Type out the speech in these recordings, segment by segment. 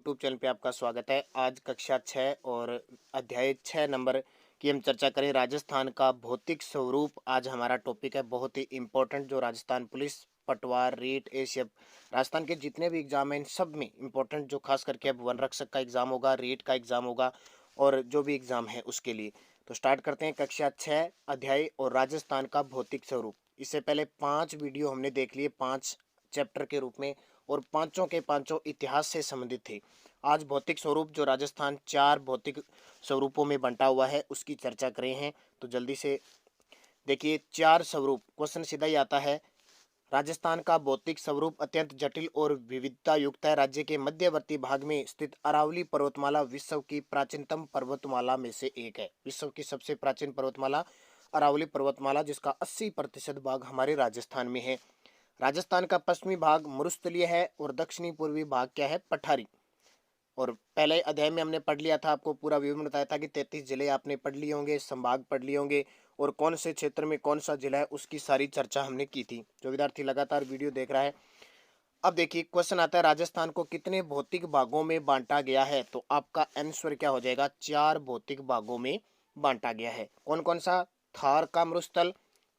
YouTube channel पे आपका स्वागत है। आज कक्षा 6 और अध्याय 6 नंबर की हम चर्चा करें। राजस्थान का भौतिक स्वरूप आज हमारा टॉपिक है, बहुत ही इम्पोर्टेंट। जो राजस्थान पुलिस, पटवार, रीट, एशियप, राजस्थान के जितने भी एग्जाम हैं इन सब में इम्पोर्टेंट, जो खास करके अब वन रक्षक का एग्जाम होगा, रीट का एग्जाम होगा और जो भी एग्जाम है उसके लिए। तो स्टार्ट करते हैं कक्षा 6 अध्याय और राजस्थान का भौतिक स्वरूप। इससे पहले 5 वीडियो हमने देख लिए 5 चैप्टर के रूप में और पांचों के पांचों इतिहास से संबंधित थे। आज भौतिक स्वरूप जो राजस्थान 4 भौतिक स्वरूपों में बंटा हुआ है उसकी चर्चा करें हैं। तो जल्दी से देखिए, 4 स्वरूप। क्वेश्चन सीधा ही आता है। राजस्थान का भौतिक स्वरूप अत्यंत जटिल और विविधता युक्त है। राज्य के मध्यवर्ती भाग में स्थित अरावली पर्वतमाला विश्व की प्राचीनतम पर्वतमाला में से एक है। विश्व की सबसे प्राचीन पर्वतमाला अरावली पर्वतमाला, जिसका 80% भाग हमारे राजस्थान में है। राजस्थान का पश्चिमी भाग मरुस्थलीय है और दक्षिणी पूर्वी भाग क्या है, पठारी। और पहले अध्याय में हमने पढ़ लिया था, आपको पूरा विवरण बताया था कि 33 जिले आपने पढ़ लिए होंगे, संभाग पढ़ लिए होंगे और कौन से क्षेत्र में कौन सा जिला है उसकी सारी चर्चा हमने की थी। जो विद्यार्थी लगातार वीडियो देख रहा है, अब देखिए क्वेश्चन आता है, राजस्थान को कितने भौतिक भागों में बांटा गया है? तो आपका आंसर क्या हो जाएगा, 4 भौतिक भागों में बांटा गया है। कौन कौन सा? थार का मरुस्थल,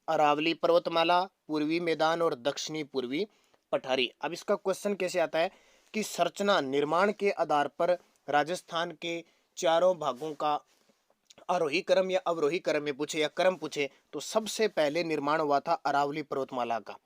अरावली पर्वतमाला, पूर्वी मैदान और दक्षिणी पूर्वी पठारी। अब इसका क्वेश्चन कैसे आता है कि संरचना निर्माण के आधार पर राजस्थान के चारों भागों का आरोही क्रम या अवरोही क्रम में पूछे या क्रम पूछे तो सबसे पहले निर्माण हुआ था अरावली पर्वतमाला का,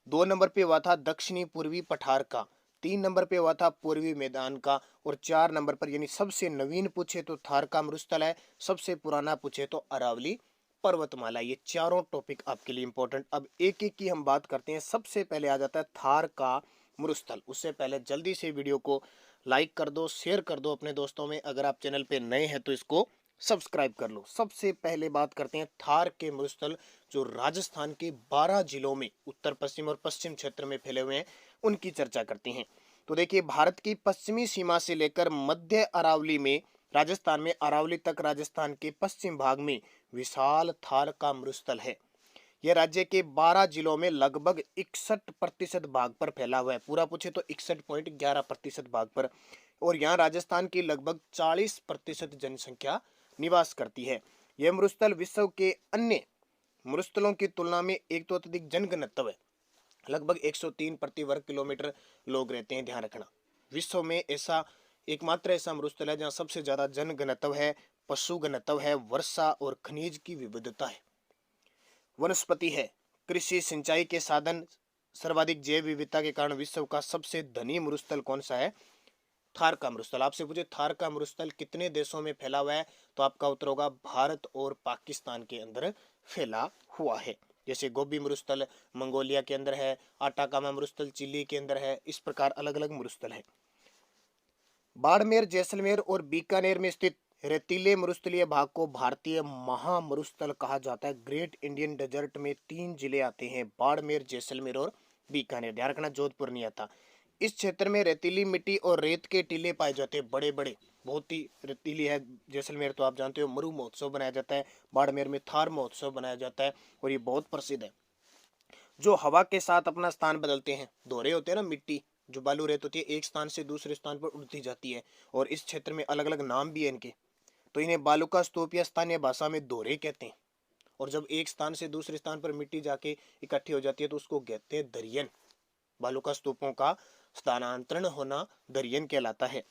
2 नंबर पे हुआ था दक्षिणी पूर्वी पठार का, 3 नंबर पे हुआ था पूर्वी मैदान का और 4 नंबर पर यानी सबसे नवीन पूछे तो थार का मरुस्थल है, सबसे पुराना पूछे तो अरावली पर्वतमाला। ये चारों टॉपिक आपके लिए इंपॉर्टेंट। अब एक एक की हम बात करते हैं। सबसे पहले आ जाता है थार का मरुस्थल। उससे पहले जल्दी से वीडियो को लाइक कर दो, शेयर कर दो अपने दोस्तों में। अगर आप चैनल पे नए हैं तो इसको सब्सक्राइब कर लो। सबसे पहले बात करते हैं थार के मरुस्थल, जो राजस्थान के 12 जिलों में उत्तर पश्चिम और पश्चिम क्षेत्र में फैले हुए हैं, उनकी चर्चा करते हैं। तो देखिए, भारत की पश्चिमी सीमा से लेकर मध्य अरावली में, राजस्थान में अरावली तक राजस्थान के पश्चिम भाग में विशाल थार का मरुस्थल है। यह राज्य के 12 जिलों में लगभग 61% भाग पर फैला हुआ है। पूरा पूछे तो 61.11% भाग पर। और यहाँ राजस्थान की लगभग 40% जनसंख्या निवास करती है। यह मरुस्थल विश्व के अन्य मरुस्थलों की तुलना में एक तो अत्यधिक जनघनत्व है, लगभग 103 प्रति वर्ग किलोमीटर लोग रहते हैं। ध्यान रखना, विश्व में ऐसा एकमात्र ऐसा मरुस्थल है जहाँ सबसे ज्यादा जनघनत्व है, पशु घनत्व है, वर्षा और खनिज की विविधता है, वनस्पति है, कृषि सिंचाई के साधन, सर्वाधिक जैव विविधता के कारण विश्व का सबसे धनी मरुस्थल कौन सा है? थार का मरुस्थल। आपसे पूछे थार का मरुस्थल कितने देशों में फैला हुआ है, तो आपका उत्तर होगा भारत और पाकिस्तान के अंदर फैला हुआ है। जैसे गोबी मरुस्थल मंगोलिया के अंदर है, आटाकामा मरुस्थल चिली के अंदर है, इस प्रकार अलग अलग मरुस्थल है। बाड़मेर, जैसलमेर और बीकानेर में स्थित रेतीले मरुस्थलीय भाग को भारतीय महामरुस्थल कहा जाता है। ग्रेट इंडियन डेजर्ट में 3 जिले आते हैं, बाड़मेर, जैसलमेर और बीकानेर। ध्यान रखना, जोधपुर नहीं आता। इस क्षेत्र में रेतीली मिट्टी और रेत के टीले पाए जाते हैं, बड़े बड़े, बहुत ही रेतीली है। जैसलमेर तो आप जानते हो, मरु महोत्सव बनाया जाता है। बाड़मेर में थार महोत्सव बनाया जाता है और ये बहुत प्रसिद्ध है। जो हवा के साथ अपना स्थान बदलते हैं, दोहरे होते हैं ना, मिट्टी जो बालू रेत होती है एक स्थान से दूसरे स्थान पर उड़ती जाती है और इस क्षेत्र में अलग अलग नाम भी है इनके। तो इन्हें बालू का स्तूप या स्थानीय भाषा में दोहरे कहते हैं। और जब एक स्थान से दूसरे स्थान पर मिट्टी जाके इकट्ठी हो जाती है तो उसको कहते हैं दरियन। बालू का स्तूपों का स्थानांतरण होना दरियन कहलाता है।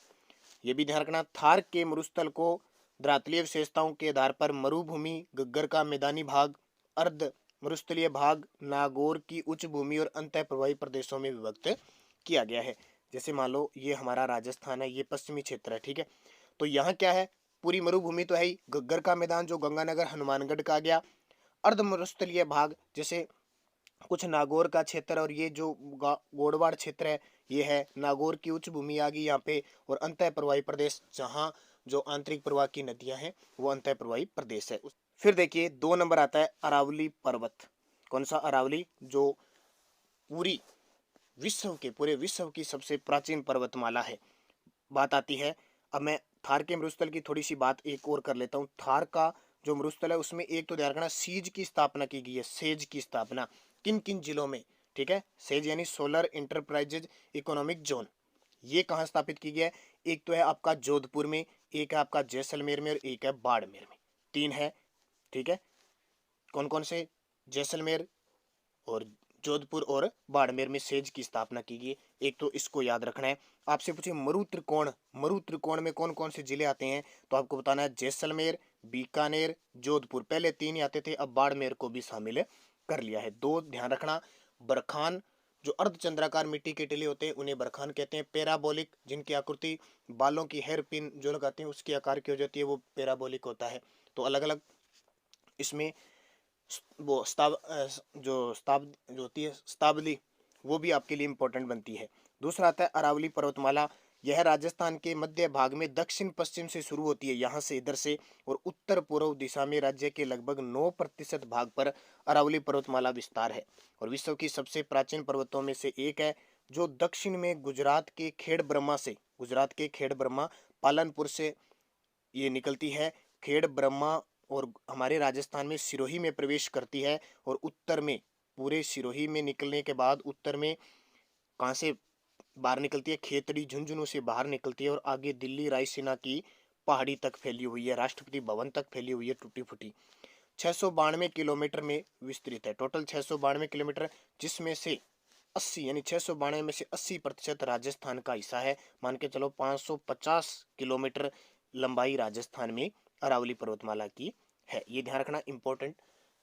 ये भी ध्यान रखना, थार के मरुस्थल को धरातलीय विशेषताओं के आधार पर मरुभूमि, गग्गर का मैदानी भाग, अर्ध मरुस्थलीय भाग, नागौर की उच्च भूमि और अंतः प्रवाही प्रदेशों में विभक्त किया गया है। जैसे मान लो ये हमारा राजस्थान है, ये पश्चिमी क्षेत्र है, ठीक है। तो यहाँ क्या है, पूरी मरुभूमि तो है ही, गग्गर का मैदान जो गंगानगर हनुमानगढ़ का गया, अर्ध मरुस्थलीय भाग जैसे कुछ नागौर का क्षेत्र और ये जो गोडवाड़ क्षेत्र है ये है, नागौर की उच्च भूमि आ गई यहाँ पे, और अंतः प्रवाही प्रदेश जहाँ जो आंतरिक प्रवाह की नदियां हैं वो अंतः प्रवाही प्रदेश है। फिर देखिए 2 नंबर आता है अरावली पर्वत। कौन सा? अरावली, जो पूरी पूरे विश्व की सबसे प्राचीन पर्वतमाला है। बात आती है, अब मैं थार के मरुस्थल की थोड़ी सी बात एक और कर लेता हूँ। थार का जो मरुस्थल है उसमें एक तो ध्यान रखना, सीज की स्थापना की गई है। सेज की स्थापना किन किन जिलों में? ठीक है, सेज यानी सोलर इंटरप्राइजेज इकोनॉमिक जोन, ये कहाँ स्थापित की गई है? एक तो है आपका जोधपुर में, एक है आपका जैसलमेर में और एक है बाड़मेर में। 3 है, ठीक है। कौन कौन से? जैसलमेर और जोधपुर और बाड़मेर में सेज की स्थापना की गई। एक तो इसको याद रखना है। आपसे पूछे मरु त्रिकोण, मरु त्रिकोण में कौन कौन से जिले आते हैं, तो आपको बताना है जैसलमेर, बीकानेर, जोधपुर। पहले 3 ही आते थे, अब बाड़मेर को भी शामिल कर लिया है। 2 ध्यान रखना, बरखान, जो अर्धचंद्राकार मिट्टी के टीले होते हैं उन्हें बरखान कहते हैं। पैराबोलिक, जिनकी आकृति बालों की हेयर पिन जो लगाते हैं उसकी आकार की हो जाती है, वो पैराबोलिक होता है। तो अलग अलग इसमें वो जो होती है शताब्दी, वो भी आपके लिए इंपॉर्टेंट बनती है। दूसरा आता है अरावली पर्वतमाला। यह राजस्थान के मध्य भाग में दक्षिण पश्चिम से शुरू होती है, यहाँ से इधर से, और उत्तर पूर्व दिशा में राज्य के लगभग 9% भाग पर अरावली पर्वतमाला विस्तार है और विश्व की सबसे प्राचीन पर्वतों में से एक है, जो दक्षिण में गुजरात के खेड़ ब्रह्मा पालनपुर से ये निकलती है। खेड़ ब्रह्मा और हमारे राजस्थान में सिरोही में प्रवेश करती है, और उत्तर में पूरे सिरोही में निकलने के बाद उत्तर में कहाँ से बाहर निकलती है? खेतड़ी झुंझुनू से बाहर निकलती है और आगे दिल्ली रायसीना की पहाड़ी तक फैली हुई है, राष्ट्रपति भवन तक फैली हुई है टूटी फूटी। 692 किलोमीटर में विस्तृत है, टोटल 692 किलोमीटर, जिसमें से 80 यानी 692 में से 80% राजस्थान का हिस्सा है। मान के चलो 550 किलोमीटर लंबाई राजस्थान में अरावली पर्वतमाला की है। ये ध्यान रखना, इंपॉर्टेंट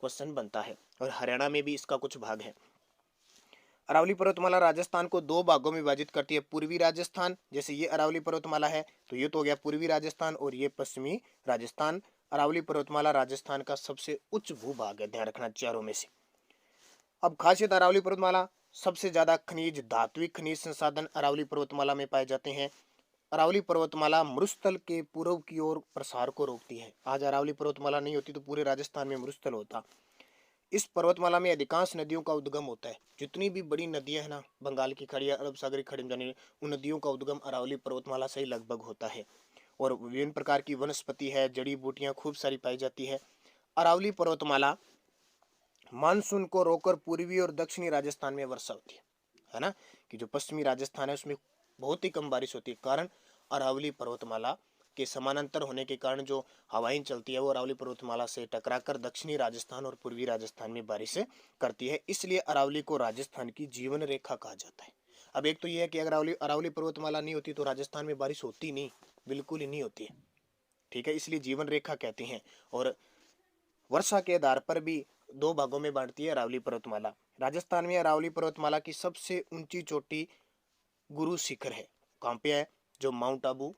क्वेश्चन बनता है। और हरियाणा में भी इसका कुछ भाग है। अरावली पर्वतमाला राजस्थान को 2 भागों में विभाजित करती है। पूर्वी राजस्थान, जैसे ये अरावली पर्वतमाला है तो ये तो हो गया पूर्वी राजस्थान, और ये पश्चिमी राजस्थान। अरावली पर्वतमाला राजस्थान का सबसे उच्च भूभाग है, ध्यान रखना, चारों में से। अब खासियत अरावली पर्वतमाला, सबसे ज्यादा खनिज, धात्विक खनिज संसाधन अरावली पर्वतमाला में पाए जाते हैं। अरावली पर्वतमाला मरुस्थल के पूर्व की ओर प्रसार को रोकती है। आज अरावली पर्वतमाला नहीं होती तो पूरे राजस्थान में मरुस्थल होता। इस पर्वतमाला में अधिकांश नदियों का उद्गम होता है। जितनी भी बड़ी नदियां है ना, बंगाल की खाड़ी, अरब सागर की खाड़ी में जाने, उन नदियों का उद्गम अरावली पर्वतमाला से ही लगभग होता है। और विभिन्न प्रकार की वनस्पति है, जड़ी बूटियां खूब सारी पाई जाती है। अरावली पर्वतमाला मानसून को रोककर पूर्वी और दक्षिणी राजस्थान में वर्षा होती है ना, कि जो पश्चिमी राजस्थान है उसमें बहुत ही कम बारिश होती है। कारण अरावली पर्वतमाला के समानांतर होने के कारण जो हवाएं चलती है वो अरावली पर्वतमाला से टकराकर दक्षिणी राजस्थान और पूर्वी राजस्थान में बारिश करती है। इसलिए अरावली को राजस्थान की जीवन रेखा कहा जाता है। अब एक तो यह है कि अगर अरावली पर्वतमाला नहीं होती तो राजस्थान में बारिश होती नहीं, बिल्कुल ही नहीं होती, ठीक है, इसलिए जीवन रेखा कहते हैं। और वर्षा के आधार पर भी 2 भागों में बांटती है अरावली पर्वतमाला। राजस्थान में अरावली पर्वतमाला की सबसे ऊंची चोटी गुरु शिखर है। कहाँ पे है? जो माउंट आबू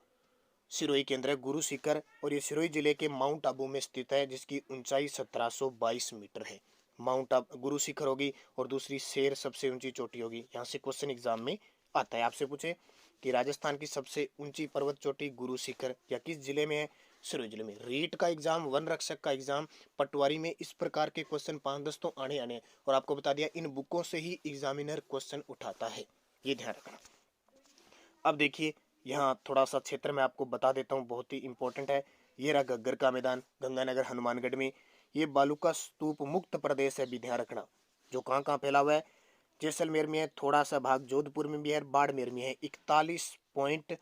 सिरोही केंद्र है गुरु शिखर, और ये सिरोही जिले के माउंट आबू में स्थित है, जिसकी ऊंचाई 1722 मीटर है। माउंट आबू गुरु शिखर होगी, और दूसरी शेर सबसे ऊंची चोटी होगी। यहाँ से क्वेश्चन एग्जाम में आता है, आपसे पूछे कि राजस्थान की सबसे ऊंची पर्वत चोटी गुरु शिखर या किस जिले में है? सिरोही जिले में। रीट का एग्जाम, वन रक्षक का एग्जाम, पटवारी में इस प्रकार के क्वेश्चन 5-10 तो आने आने, और आपको बता दिया इन बुकों से ही एग्जामिनर क्वेश्चन उठाता है, ये ध्यान रखना। अब देखिए यहाँ थोड़ा सा क्षेत्र में आपको बता देता हूँ, बहुत ही इंपॉर्टेंट है। ये रहा घग्गर का मैदान, गंगानगर हनुमानगढ़ में। ये बालूका स्तूप मुक्त प्रदेश है, भी ध्यान रखना। जो कहाँ कहाँ फैला हुआ है? जैसलमेर में है, थोड़ा सा भाग जोधपुर में भी है, बाड़मेर में है। 41 पॉइंट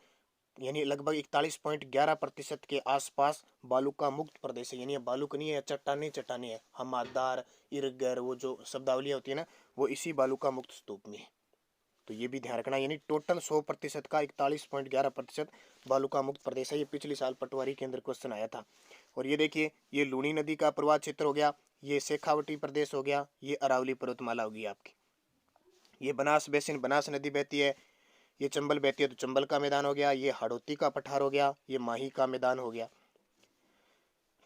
यानी लगभग 41.11% के आसपास बालूका मुक्त प्रदेश है। यानी बालूका नहीं है, चट्टाने चट्टाने है, हमादार इरगर, वो जो शब्दावलियाँ होती है ना, वो इसी बालूका मुक्त स्तूप में है। तो ये भी ध्यान रखना। यानी टोटल 100% का 41.11% बालूका मुक्त प्रदेश है। ये पिछले साल पटवारी के अंदर क्वेश्चन आया था। और ये देखिए, ये लूनी नदी का प्रवाह क्षेत्र हो गया, ये शेखावटी प्रदेश हो गया, ये अरावली पर्वतमाला होगी आपकी। ये बनास बेसिन, बनास नदी बहती है, ये चंबल बहती है तो चंबल का मैदान हो गया, ये हाड़ौती का पठार हो गया, ये माही का मैदान हो गया,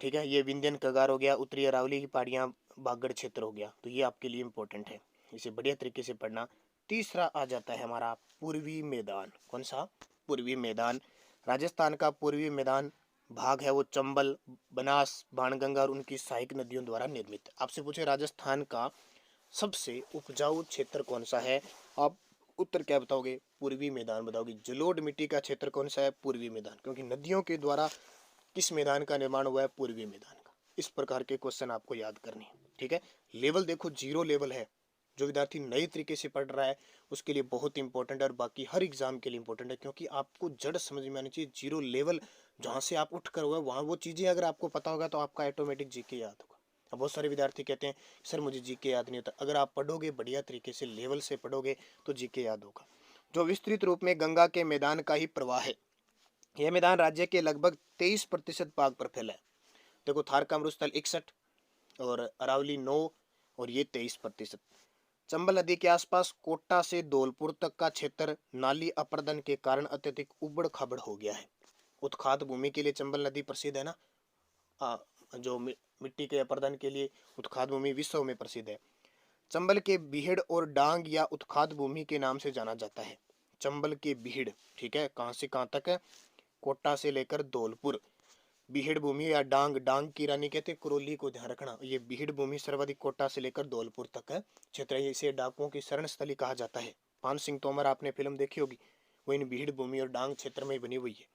ठीक है। ये विंध्यन कगार हो गया, उत्तरी अरावली की पहाड़ियाँ बागड़ क्षेत्र हो गया। तो ये आपके लिए इंपॉर्टेंट है, इसे बढ़िया तरीके से पढ़ना। तीसरा आ जाता है हमारा पूर्वी मैदान। कौन सा? पूर्वी मैदान। राजस्थान का पूर्वी मैदान भाग है वो चंबल, बनास, बाणगंगा और उनकी सहायक नदियों द्वारा निर्मित। आपसे पूछे राजस्थान का सबसे उपजाऊ क्षेत्र कौन सा है, आप उत्तर क्या बताओगे? पूर्वी मैदान बताओगे। जलोढ़ मिट्टी का क्षेत्र कौन सा है? पूर्वी मैदान, क्योंकि नदियों के द्वारा किस मैदान का निर्माण हुआ है? पूर्वी मैदान का। इस प्रकार के क्वेश्चन आपको याद करने हैं, ठीक है। लेवल देखो, 0 लेवल है, जो विद्यार्थी नए तरीके से पढ़ रहा है उसके लिए बहुत इंपॉर्टेंट है और बाकी हर एग्जाम के लिए इंपॉर्टेंट है, क्योंकि आपको जड़ समझ में आनी चाहिए। जीरो लेवल जहाँ से आप उठ कर हुआ वहाँ वो चीज़ें अगर आपको पता होगा तो आपका ऑटोमेटिक जीके याद होगा। अब बहुत सारे विद्यार्थी कहते हैं सर मुझे जीके याद नहीं होता। अगर आप पढ़ोगे बढ़िया तरीके से लेवल से पढ़ोगे तो जीके याद होगा। जो विस्तृत रूप में गंगा के मैदान का ही प्रवाह है। यह मैदान राज्य के लगभग 23% भाग पर फैला है। देखो थार का मरुस्थल 61 और अरावली 9 और ये 23%। चंबल नदी के आसपास कोटा से धौलपुर तक का क्षेत्र नाली अपर्दन के कारण अत्यधिक उबड़ खाबड़ हो गया है। उत्खात भूमि के लिए चंबल नदी प्रसिद्ध है ना। जो मिट्टी के अपर्दन के लिए उत्खात भूमि विश्व में प्रसिद्ध है। चंबल के बीहड़ और डांग या उत्खात भूमि के नाम से जाना जाता है। चंबल के बीहड़, ठीक है, कहाँ से कहाँ तक है, कोटा से लेकर धौलपुर। बीहड़ भूमि या डांग, डांग की रानी कहते हैं कुरोली को, ध्यान रखना। ये बीहड़ भूमि सर्वाधिक कोटा से लेकर धौलपुर तक है क्षेत्र। इसे डाकुओं की शरण स्थली कहा जाता है। पान सिंह तोमर आपने फिल्म देखी होगी, वो इन बीहड़ भूमि और डांग क्षेत्र में बनी हुई है।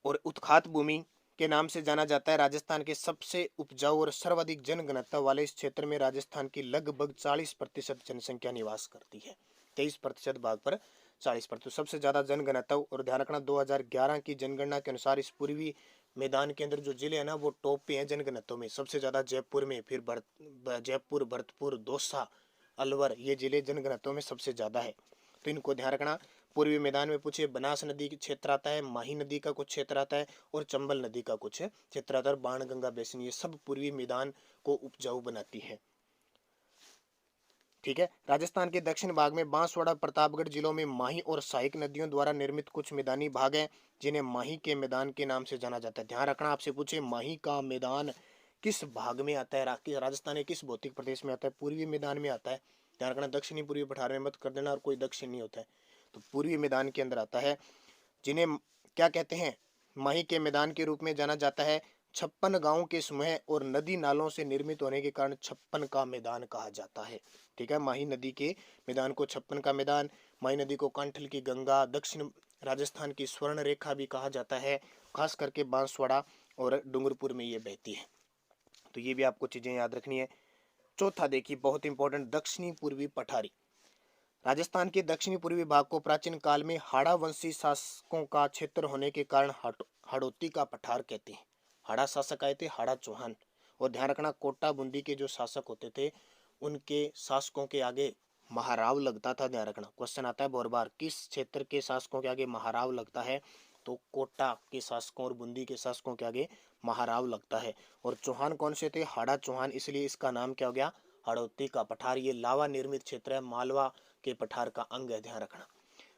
और उत्खात भूमि के नाम से जाना जाता है। राजस्थान के सबसे उपजाऊ और सर्वाधिक जनघनत्व वाले इस क्षेत्र में राजस्थान की लगभग 40% जनसंख्या निवास करती है। 23% भाग पर 40%, सबसे ज्यादा जनघनत्व। और ध्यान रखना 2011 की जनगणना के अनुसार इस पूर्वी मैदान के अंदर जो जिले हैं ना वो टॉप पे हैं जनघनत्व में। सबसे ज्यादा जयपुर में, फिर जयपुर, भरतपुर, दौसा, अलवर, ये जिले जनघनत्व में सबसे ज्यादा है। तो इनको ध्यान रखना। पूर्वी मैदान में पूछे बनास नदी का क्षेत्र आता है, माही नदी का कुछ क्षेत्र आता है और चंबल नदी का कुछ क्षेत्र आता है। बाण गंगा बेसिन, ये सब पूर्वी मैदान को उपजाऊ बनाती है। ठीक है। राजस्थान के दक्षिण भाग में बांसवाड़ा, प्रतापगढ़ जिलों में माही और सहायक नदियों द्वारा निर्मित कुछ मैदानी भाग हैं जिन्हें माही के मैदान के नाम से जाना जाता है। ध्यान रखना, आपसे पूछे माही का मैदान किस भाग में आता है, राजस्थान के किस भौतिक प्रदेश में आता है, पूर्वी मैदान में आता है। ध्यान रखना, दक्षिणी पूर्वी पठार में मत कर देना, और कोई दक्षिण नहीं होता है, तो पूर्वी मैदान के अंदर आता है। जिन्हें क्या कहते हैं, माही के मैदान के रूप में जाना जाता है। 56 गांवों के समूह और नदी नालों से निर्मित होने के कारण 56 का मैदान कहा जाता है। ठीक है, माही नदी के मैदान को 56 का मैदान, माही नदी को कांठल की गंगा, दक्षिण राजस्थान की स्वर्ण रेखा भी कहा जाता है। खास करके बांसवाड़ा और डूंगरपुर में ये बहती है। तो ये भी आपको चीजें याद रखनी है। चौथा देखिए, बहुत इंपॉर्टेंट, दक्षिणी पूर्वी पठारी। राजस्थान के दक्षिणी पूर्वी भाग को प्राचीन काल में हाड़ा वंशी शासकों का क्षेत्र होने के कारण हाड़ौती का पठार कहते हैं। हाड़ा शासक आए थे, हाड़ा चौहान। और ध्यान रखना, कोटा बूंदी के जो शासक होते थे उनके शासकों के आगे महाराव लगता था। ध्यान रखना, क्वेश्चन आता है बहुत बार, किस क्षेत्र के शासकों के आगे महाराव लगता है, तो कोटा के शासकों और बूंदी के शासकों के आगे महाराव लगता है। और चौहान कौन से थे, हाड़ा चौहान, इसलिए इसका नाम क्या हो गया, हाड़ौती का पठार। ये लावा निर्मित क्षेत्र है, मालवा के पठार का अंग है, ध्यान रखना।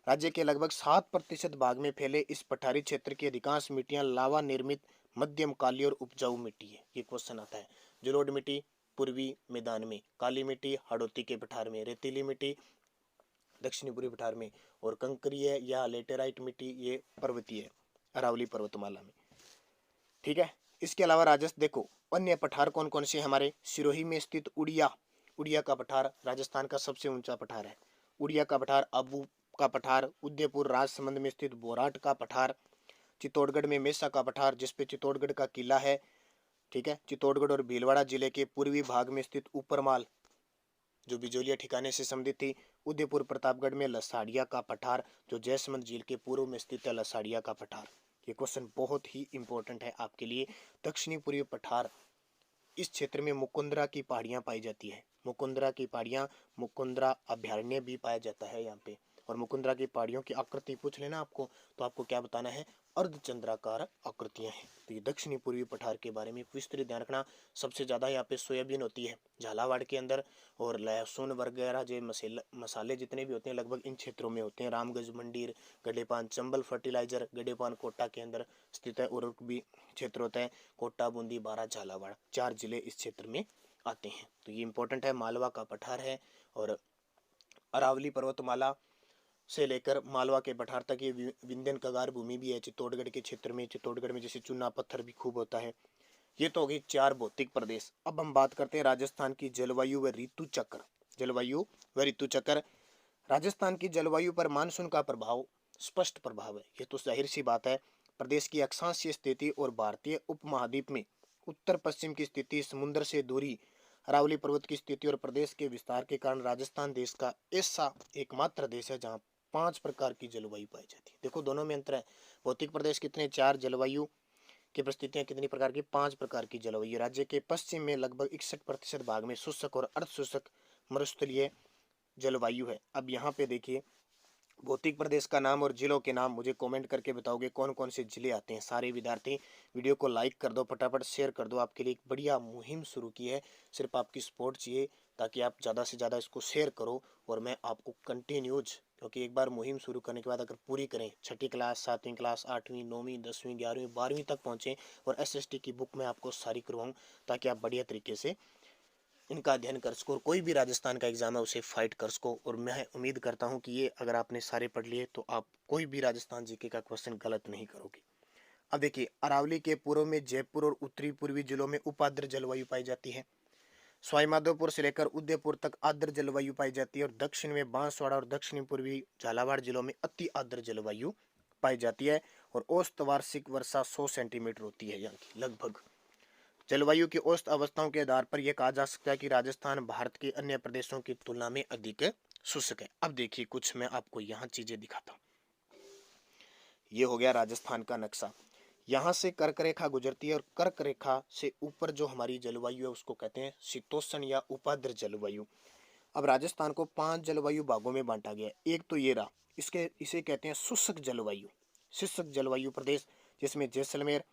राज्य के लगभग 7% भाग में फैले इस पठारी क्षेत्र की अधिकांश मिट्टियां लावा निर्मित मध्यम काली और उपजाऊ मिट्टी है। ये क्वेश्चन आता है। जलोढ़ मिट्टी पूर्वी मैदान में, काली मिट्टी हाड़ौती के पठार में, रेतीली मिट्टी दक्षिणी पूर्वी पठार में, और कंकरीय या लेटेराइट मिट्टी ये पर्वतीय अरावली पर्वतमाला में। ठीक है। इसके अलावा राजस्थान देखो अन्य पठार कौन कौन से हमारे, सिरोही में स्थित उड़िया, उड़िया का पठार राजस्थान का सबसे ऊंचा पठार है। उड़िया का पठार, आबू का पठार, उदयपुर राजसमंद में स्थित बोराट का पठार, चित्तौड़गढ़ में मेसा का पठार जिसपे चित्तौड़गढ़ का किला है। ठीक है। चित्तौड़गढ़ और भीलवाड़ा जिले के पूर्वी भाग में स्थित ऊपरमाल जो बिजोलिया ठिकाने से संबंधित थी। उदयपुर प्रतापगढ़ में लसाड़िया का पठार जो जयसमंद झील के पूर्व में स्थित है, लसाड़िया का पठार। ये क्वेश्चन बहुत ही इंपॉर्टेंट है आपके लिए। दक्षिणी पूर्वी पठार, इस क्षेत्र में मुकुंदरा की पहाड़ियां पाई जाती है। मुकुंदरा की पहाड़ियां, मुकुंदरा अभयारण्य भी पाया जाता है यहाँ पे। और मुकुंदरा की पहाड़ियों की आकृति पूछ लेना आपको, तो आपको क्या बताना है, अर्धचंद्राकार आकृतियां हैं। तो ये दक्षिणी पूर्वी पठार के बारे में विस्तृत ध्यान रखना। सबसे ज्यादा यहाँ पे सोयाबीन होती है झालावाड़ के अंदर, और लहसुन वगैरह जो मसाले जितने भी होते हैं लगभग इन क्षेत्रों में होते हैं। रामगंज मंडीर, गडेपान, चंबल फर्टिलाइजर गडेपान कोटा के अंदर स्थित है। उर्वरक भी क्षेत्र होता है, कोटा, बूंदी, बारा, झालावाड़, 4 जिले इस क्षेत्र में आते हैं। तो ये इंपॉर्टेंट है। मालवा का पठार है, और अरावली पर्वतमाला से लेकर मालवा के पठार तक ये विंध्यन कगार भूमि भी है चित्तौड़गढ़ के क्षेत्र में। चित्तौड़गढ़ में जैसे चूना पत्थर भी खूब होता है। ये तो होगी 4 भौतिक प्रदेश। अब हम बात करते हैं राजस्थान की जलवायु व ऋतु चक्र। जलवायु व ऋतु चक्र, राजस्थान की जलवायु पर मानसून का प्रभाव स्पष्ट प्रभाव है, ये तो जाहिर सी बात है। प्रदेश की अक्षांशीय स्थिति और भारतीय उपमहाद्वीप में उत्तर पश्चिम की स्थिति, समुद्र से दूरी, अरावली पर्वत की स्थिति और प्रदेश के विस्तार के कारण राजस्थान देश का ऐसा एकमात्र देश है जहाँ 5 प्रकार की जलवायु पाई जाती है। देखो दोनों में अंतर है। भौतिक प्रदेश कितने, 4, जलवायु की परिस्थितियां कितनी प्रकार की, 5 प्रकार की जलवायु। राज्य के पश्चिम में लगभग 61% भाग में शुष्क और अर्ध शुष्क मरुस्थलीय जलवायु है। अब यहाँ पे देखिए भौतिक प्रदेश का नाम और जिलों के नाम मुझे कमेंट करके बताओगे कौन कौन से जिले आते हैं। सारे विद्यार्थी वीडियो को लाइक कर दो, फटाफट शेयर कर दो। आपके लिए एक बढ़िया मुहिम शुरू की है, सिर्फ आपकी सपोर्ट चाहिए ताकि आप ज़्यादा से ज़्यादा इसको शेयर करो और मैं आपको कंटिन्यूज, क्योंकि एक बार मुहिम शुरू करने के बाद अगर पूरी करें, 6ठी क्लास, 7वीं क्लास, 8वीं, 9वीं, 10वीं, 11वीं, 12वीं तक पहुँचें और SST की बुक मैं आपको सारी करवाऊँ ताकि आप बढ़िया तरीके से इनका अध्ययन कर सको और कोई भी राजस्थान का एग्जाम है उसे फाइट कर सको। और मैं उम्मीद करता हूं कि ये अगर आपने सारे पढ़ लिए तो आप कोई भी राजस्थान जीके का क्वेश्चन गलत नहीं करोगे। अब देखिए अरावली के पूर्व में जयपुर और उत्तरी पूर्वी जिलों में उपाद्र जलवायु पाई जाती है। सवाईमाधोपुर से लेकर उदयपुर तक आर्द्र जलवायु पाई जाती है और दक्षिण में बांसवाड़ा और दक्षिणी पूर्वी झालावाड़ जिलों में अति आर्द्र जलवायु पाई जाती है और औसत वार्षिक वर्षा 100 सेंटीमीटर होती है यहाँ की लगभग। जलवायु की औसत अवस्थाओं के आधार पर यह कहा जा सकता है कि राजस्थान भारत के अन्य प्रदेशों की तुलना में अधिक शुष्क है। अब देखिए कुछ मैं आपको यहाँ चीजें दिखाता हूँ। ये हो गया राजस्थान का नक्शा। यहाँ से कर्क रेखा गुजरती है और कर्क रेखा से ऊपर जो हमारी जलवायु है उसको कहते हैं शीतोष्ण या उपाद्र जलवायु। अब राजस्थान को 5 जलवायु भागों में बांटा गया है। एक तो ये रहा, इसे कहते हैं शुष्क जलवायु। शुष्क जलवायु प्रदेश जिसमें जैसलमेर,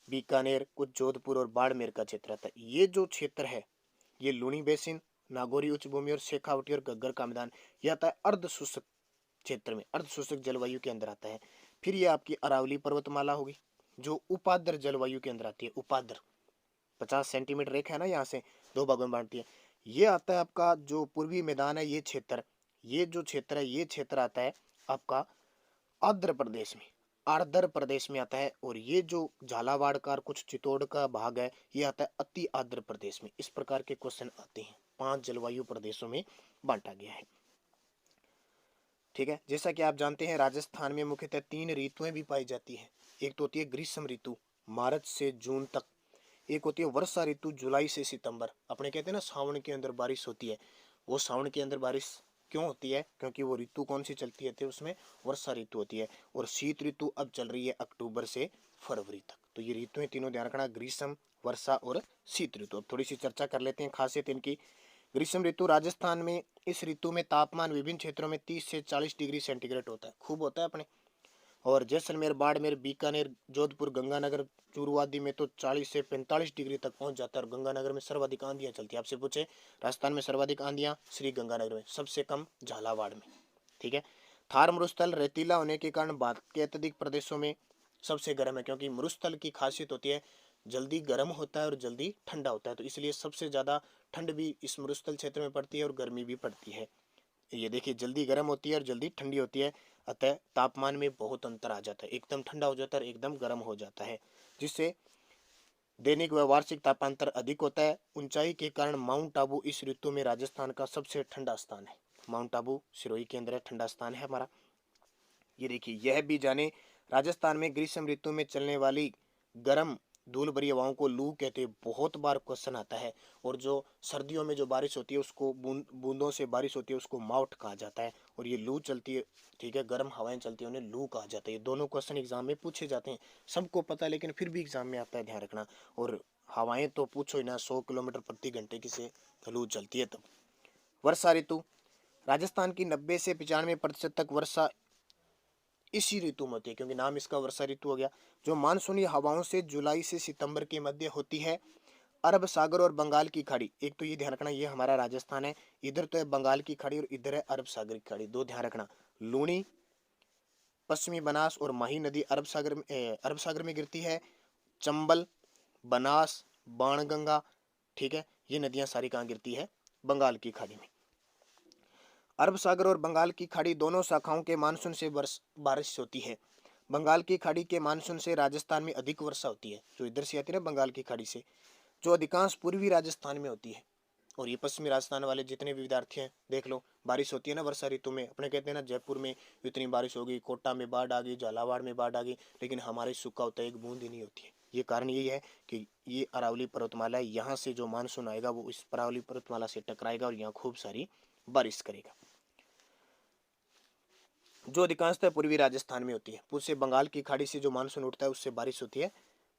बीकानेर, कुछ जोधपुर और बाड़मेर का क्षेत्र आता है। ये जो क्षेत्र है ये लूणी बेसिन, नागौरी उच्च भूमि और शेखावटी और गग्गर का मैदान ये आता है अर्ध शुष्क क्षेत्र में, अर्ध शुष्क जलवायु के अंदर आता है। फिर ये आपकी अरावली पर्वतमाला होगी जो उपाद्र जलवायु के अंदर आती है। उपाद्र 50 सेंटीमीटर रेखा है ना, यहाँ से 2 भागों में बांटती है। ये आता है आपका जो पूर्वी मैदान है, ये क्षेत्र, ये जो क्षेत्र है ये क्षेत्र आता है आपका आंध्र प्रदेश में, आर्द्र प्रदेश में आता है। और ये जो झालावाड़ का कुछ चित्तौड़ का भाग है ये आता है अति आर्द्र प्रदेश में। इस प्रकार के क्वेश्चन आते हैं। 5 जलवायु प्रदेशों में बांटा गया है। ठीक है, जैसा कि आप जानते हैं राजस्थान में मुख्यतः 3 ऋतुएं भी पाई जाती है। एक तो होती है ग्रीष्म ऋतु मार्च से जून तक, एक होती है वर्षा ऋतु जुलाई से सितंबर। अपने कहते हैं ना सावन के अंदर बारिश होती है, वो सावन के अंदर बारिश क्यों होती है, क्योंकि वो ऋतु कौन सी चलती है, उसमें वर्षा ऋतु होती है। और शीत ऋतु अब चल रही है अक्टूबर से फरवरी तक। तो ये ऋतुएं तीनों ध्यान रखना, ग्रीष्म, वर्षा और शीत ऋतु। अब थोड़ी सी चर्चा कर लेते हैं खासियत इनकी। ग्रीष्म ऋतु राजस्थान में, इस ऋतु में तापमान विभिन्न क्षेत्रों में 30 से 40 डिग्री सेंटीग्रेड होता है, खूब होता है अपने। और जैसलमेर, बाड़मेर, बीकानेर, जोधपुर, गंगानगर, चूरू आदि में तो 40 से 45 डिग्री तक पहुंच जाता है। और गंगानगर में सर्वाधिक आंधियां चलती है। आपसे पूछे राजस्थान में सर्वाधिक आंधियां श्री गंगानगर में, सबसे कम झालावाड़ में। ठीक है, थार मरुस्थल रेतीला होने के कारण भारत के अत्यधिक प्रदेशों में सबसे गर्म है, क्योंकि मरुस्थल की खासियत होती है जल्दी गर्म होता है और जल्दी ठंडा होता है, तो इसलिए सबसे ज्यादा ठंड भी इस मरुस्थल क्षेत्र में पड़ती है और गर्मी भी पड़ती है। ये देखिए जल्दी गर्म होती है और जल्दी ठंडी होती है, अतः तापमान में बहुत अंतर आ जाता है, एकदम ठंडा हो जाता है और एकदम गर्म हो जाता है, जिससे दैनिक व वार्षिक तापांतर अधिक होता है। ऊंचाई के कारण माउंट आबू इस ऋतु में राजस्थान का सबसे ठंडा स्थान है। माउंट आबू सिरोही के अंदर ठंडा स्थान है हमारा। ये देखिए यह भी जाने राजस्थान में ग्रीष्म ऋतु में चलने वाली गर्म धूल भरी हवाओं को लू कहते हैं। बहुत बार क्वेश्चन आता है। और जो सर्दियों में जो बारिश होती है उसको बूंदों से बारिश होती है उसको माउट कहा जाता है। और ये लू चलती है, ठीक है, गर्म हवाएं चलती है उन्हें लू कहा जाता है। ये दोनों क्वेश्चन एग्जाम में पूछे जाते हैं, सबको पता है लेकिन फिर भी एग्जाम में आता है, ध्यान रखना। और हवाएं तो पूछो ही ना, 100 किलोमीटर प्रति घंटे की से लू चलती है। तब वर्षा ऋतु राजस्थान की 90 से 95% तक वर्षा इसी ऋतु में होती है, क्योंकि नाम इसका वर्षा ऋतु हो गया। जो मानसूनी हवाओं से जुलाई से सितंबर के मध्य होती है। अरब सागर और बंगाल की खाड़ी, एक तो ये ध्यान रखना ये हमारा राजस्थान है, इधर तो है बंगाल की खाड़ी और इधर है अरब सागर की खाड़ी, दो ध्यान रखना। लूणी, पश्चिमी बनास और माही नदी अरब सागर में गिरती है। चंबल, बनास, बाणगंगा, ठीक है, ये नदियां सारी कहाँ गिरती है, बंगाल की खाड़ी में। अरब सागर और बंगाल की खाड़ी दोनों शाखाओं के मानसून से बारिश होती है। बंगाल की खाड़ी के मानसून से राजस्थान में अधिक वर्षा होती है, जो इधर से आती है ना बंगाल की खाड़ी से, जो अधिकांश पूर्वी राजस्थान में होती है। और ये पश्चिमी राजस्थान वाले जितने भी विद्यार्थी हैं देख लो, बारिश होती है ना वर्षा ऋतु में, अपने कहते हैं ना जयपुर में इतनी बारिश होगी, कोटा में बाढ़ आ गई, झालावाड़ में बाढ़ आ गई, लेकिन हमारे सूखा होता है, एक बूंद ही नहीं होती है। ये कारण यही है कि ये अरावली पर्वतमाला है, यहाँ से जो मानसून आएगा वो इस अरावली पर्वतमाला से टकराएगा और यहाँ खूब सारी बारिश करेगा, जो अधिकांशतः पूर्वी राजस्थान में होती है। उससे बंगाल की खाड़ी से जो मानसून उठता है उससे बारिश होती है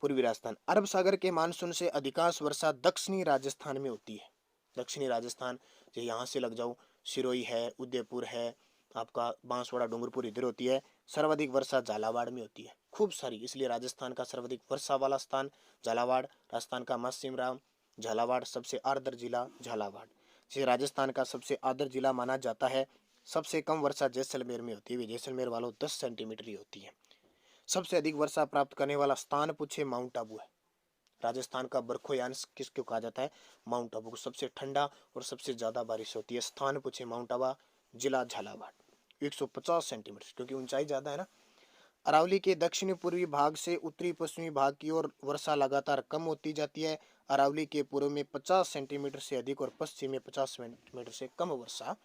पूर्वी राजस्थान। अरब सागर के मानसून से अधिकांश वर्षा दक्षिणी राजस्थान में होती है। दक्षिणी राजस्थान जो यहाँ से लग जाओ, सिरोही है, उदयपुर है, आपका बांसवाड़ा, डूंगरपुर इधर होती है। सर्वाधिक वर्षा झालावाड़ में होती है, खूब सारी, इसलिए राजस्थान का सर्वाधिक वर्षा वाला स्थान झालावाड़, राजस्थान का मत्स्यराम झालावाड़, सबसे आर्द्र जिला झालावाड़, जिसे राजस्थान का सबसे आर्द्र जिला माना जाता है। सबसे कम वर्षा जैसलमेर में होती है, जैसलमेर वालों 10 सेंटीमीटर ही होती है। सबसे अधिक वर्षा प्राप्त करने वाला स्थान पूछे माउंट आबू है। राजस्थान का बरखोयान किसको कहा जाता है? माउंट आबू को। सबसे ठंडा और सबसे ज्यादा बारिश होती है, स्थान पूछे माउंट आबू, जिला झालावाड़, 150 सेंटीमीटर, क्योंकि ऊंचाई ज्यादा है ना। अरावली के दक्षिणी पूर्वी भाग से उत्तरी पश्चिमी भाग की ओर वर्षा लगातार कम होती जाती है। अरावली के पूर्व में 50 सेंटीमीटर से अधिक और पश्चिम में 50 सेंटीमीटर से कम वर्षा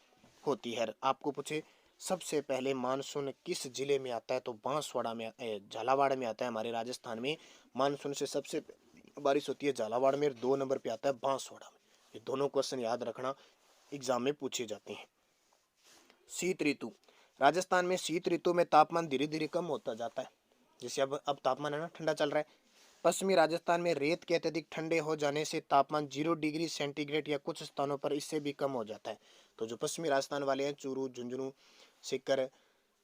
होती है। आपको पूछे सबसे पहले मानसून किस जिले में आता है, तो बांसवाड़ा में, झालावाड़ में आता है। हमारे राजस्थान में मानसून से सबसे बारिश होती है झालावाड़ में, 2 नंबर पे आता है बांसवाड़ा में। ये दोनों क्वेश्चन याद रखना, एग्जाम में पूछे जाते हैं। शीत ऋतु, राजस्थान में शीत ऋतु में तापमान धीरे धीरे कम होता जाता है। जैसे अब तापमान है ना, ठंडा चल रहा है। पश्चिमी राजस्थान में रेत के अत्यधिक ठंडे हो जाने से तापमान 0 डिग्री सेंटीग्रेड या कुछ स्थानों पर इससे भी कम हो जाता है। तो जो पश्चिमी राजस्थान वाले हैं, चूरू, झुंझुनू, सीकर,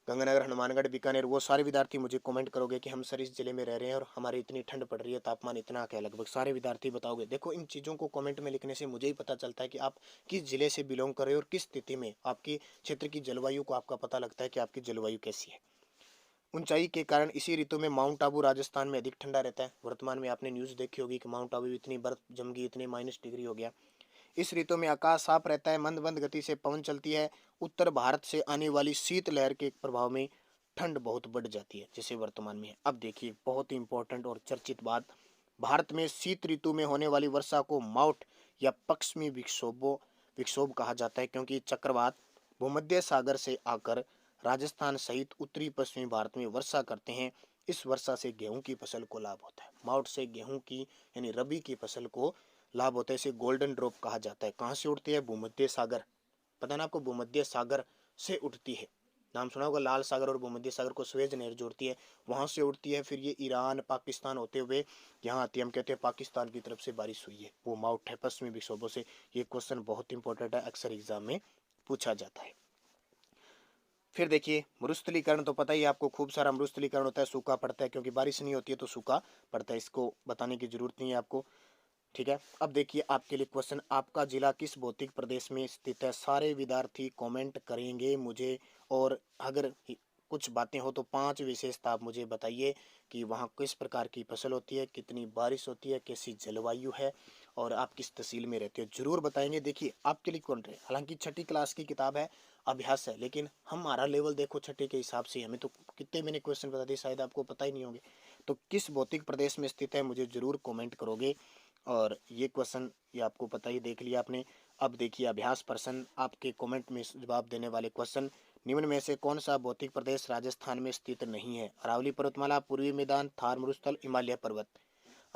गंगानगर, हनुमानगढ़, बीकानेर, वो सारे विद्यार्थी मुझे कमेंट करोगे कि हम सर इस जिले में रह रहे हैं और हमारी इतनी ठंड पड़ रही है, तापमान इतना क्या, लगभग सारे विद्यार्थी बताओगे। देखो, इन चीज़ों को कमेंट में लिखने से मुझे ही पता चलता है कि आप किस जिले से बिलोंग कर रहे हो और किस स्थिति में आपके क्षेत्र की जलवायु को आपका पता लगता है कि आपकी जलवायु कैसी है। ऊंचाई के कारण इसी ऋतु में माउंट आबू राजस्थान में अधिक ठंडा रहता है। वर्तमान में आपने न्यूज़ देखी होगी कि माउंट आबू इतनी बर्फ जम गई, इतने -डिग्री हो गया। इस ऋतु में आकाश साफ रहता है, मंद मंद गति से पवन चलती है। उत्तर भारत से आने वाली शीत लहर के प्रभाव में ठंड बहुत बढ़ जाती है, जैसे वर्तमान में है। अब देखिए, बहुत ही इंपॉर्टेंट और चर्चित बात, भारत में शीत ऋतु में होने वाली वर्षा को माउट या पश्चिमी विक्षोभ कहा जाता है, क्योंकि चक्रवात भूमध्य सागर से आकर राजस्थान सहित उत्तरी पश्चिमी भारत में वर्षा करते हैं। इस वर्षा से गेहूं की फसल को लाभ होता है। माउट से गेहूं की यानी रबी की फसल को लाभ होता है। इसे गोल्डन ड्रॉप कहा जाता है। कहाँ से उठती है? भूमध्य सागर, पता ना आपको, भूमध्य सागर से उठती है। नाम सुना होगा, लाल सागर और भूमध्य सागर को स्वेज नहर जोड़ती है, वहां से उठती है। फिर ये ईरान, पाकिस्तान होते हुए यहाँ आती है। हम कहते हैं पाकिस्तान की तरफ से बारिश हुई है, वो माउट है पश्चिमी विक्षोभों से। ये क्वेश्चन बहुत इंपॉर्टेंट है, अक्सर एग्जाम में पूछा जाता है। फिर देखिए, मरुस्थलीकरण तो पता ही है आपको, खूब सारा मरुस्थलीकरण होता है, सूखा पड़ता है, क्योंकि बारिश नहीं होती है तो सूखा पड़ता है। इसको बताने की जरूरत नहीं है आपको, ठीक है। अब देखिए आपके लिए क्वेश्चन, आपका जिला किस भौतिक प्रदेश में स्थित है? सारे विद्यार्थी कमेंट करेंगे मुझे, और अगर कुछ बातें हो तो 5 विशेषता आप मुझे बताइए कि वहाँ किस प्रकार की फसल होती है, कितनी बारिश होती है, कैसी जलवायु है, और आप किस तहसील में रहते हो, जरूर बताएंगे। देखिए आपके लिए कौन रहे, हालांकि छठी क्लास की किताब है, अभ्यास है, लेकिन हमारा लेवल देखो छठे के हिसाब से, हमें तो कितने मैंने क्वेश्चन बता दिए, शायद आपको पता ही नहीं होंगे। तो किस भौतिक प्रदेश में स्थित है मुझे जरूर कमेंट करोगे। और ये क्वेश्चन ये आपको पता ही, देख लिया आपने। अब देखिए अभ्यास प्रश्न, आपके कमेंट में जवाब देने वाले क्वेश्चन, निम्न में से कौन सा भौतिक प्रदेश राजस्थान में स्थित नहीं है? अरावली पर्वतमाला, पूर्वी मैदान, थार मरुस्थल, हिमालय पर्वत।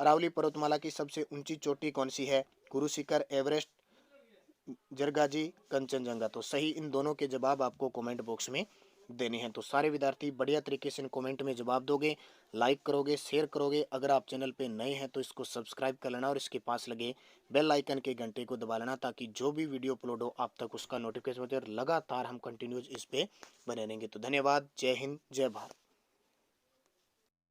अरावली पर्वतमाला की सबसे ऊंची चोटी कौन सी है? गुरु शिखर, एवरेस्ट, जरगाजी, कंचनजंगा। तो सही इन दोनों के जवाब आपको कमेंट बॉक्स में देने हैं। तो सारे विद्यार्थी बढ़िया तरीके से इन कमेंट में जवाब दोगे, लाइक करोगे, शेयर करोगे। अगर आप चैनल पे नए हैं तो इसको सब्सक्राइब कर लेना और इसके पास लगे बेल आइकन के घंटे को दबा लेना, ताकि जो भी वीडियो अपलोड हो आप तक उसका नोटिफिकेशन होते और लगातार हम कंटिन्यूज इस पे बने रहेंगे। तो धन्यवाद, जय हिंद, जय भारत।